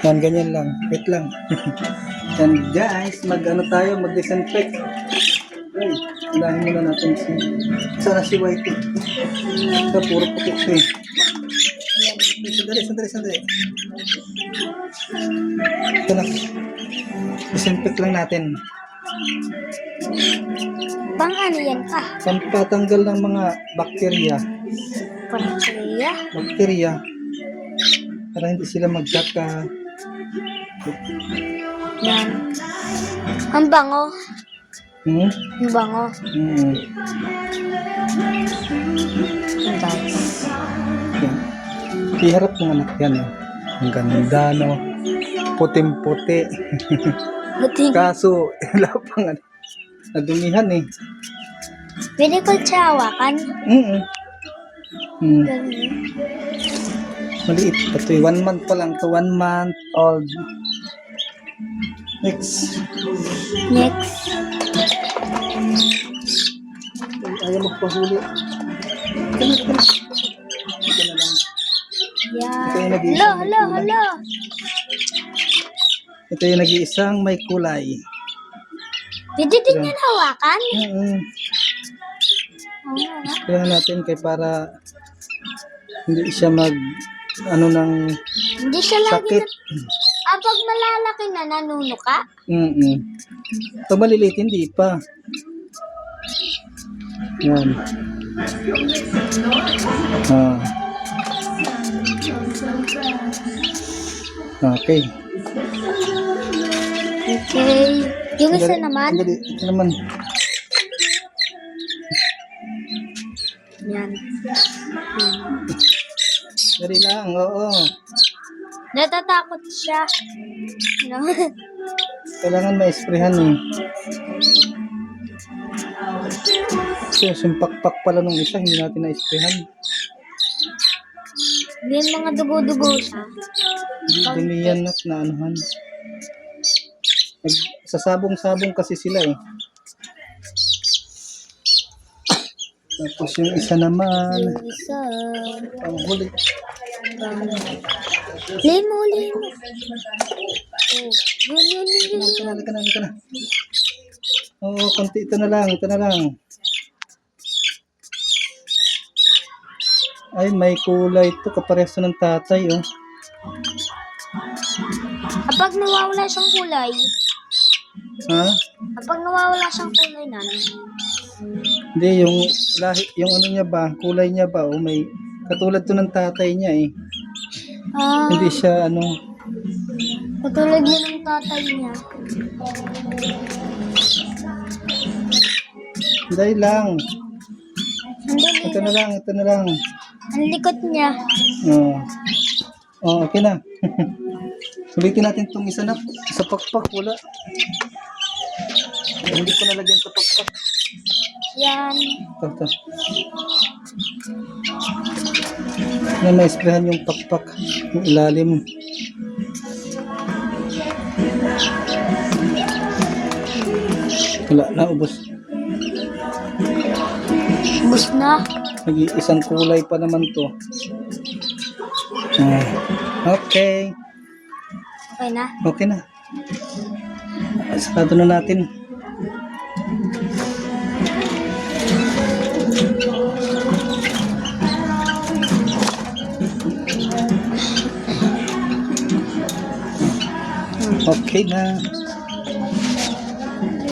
Yan, ganyan lang. Wait lang. Yan guys, mag-disinfect. Ay, unahin muna natin sana si Whitey. Ito, puro putik ito eh. Sandali. Ito na. Disinfect lang natin. Bang ano yan ka? Pampatanggal ng mga bakterya. Bakterya. Para hindi sila magkaka. Yan. Ang bango. Ang bango. Guys. Yan. Iharap ng anak yan eh. Ang ganda no. Puting-puti. Kaso, wala pang nadumihan eh. Pwede ko siya hawakan? Maliit pa ito eh. 1 month pa lang to. 1 month old. Next. Ayaw magpahuli. Ito na lang. Yan. Hala. Ito yung nag-iisang may kulay. Pwede din yan hawakan? Kailangan natin para hindi siya hindi siya lagi sakit. pag malalaki na, nanuno ka? Pag maliliit, hindi pa. Yan. Okay. Yung isa naman? Ito naman. Yan. Dali lang, oo. Natatakot siya. No? Kailangan ma-sprayhan eh. So, yung pakpak pala nung isa, hindi natin na-sprayhan. Yan mga dugo-dugo siya. Dumi yan na anuhan. Sasabong-sabong kasi sila eh. Tapos yung isa naman. Yung isa. Ang huli. Limo. Halika na. Oo, konti. Ito na lang. Ay, may kulay ito. Kaparehas ng tatay, oh. Kapag nawawala siyang kulay. Ha? Kapag nawawala siyang kulay na. Hindi, yung lahi, yung ano niya ba, kulay niya ba, oh, may katulad to ng tatay niya eh. Hindi siya katulad niya ng tatay niya. Dahil lang. Ito na lang. Ang likot niya. Okay na. Sulitin natin itong isa na. Sa pakpak, wala. Hindi ko nalagyan sa pakpak. Yan. Ito. Na na-sprayan yung pakpak. Yung ilalim. Wala, naubos. Ubus na. Nag-iisang kulay pa naman to. Okay. Okay na. Sarado na natin. Okay na.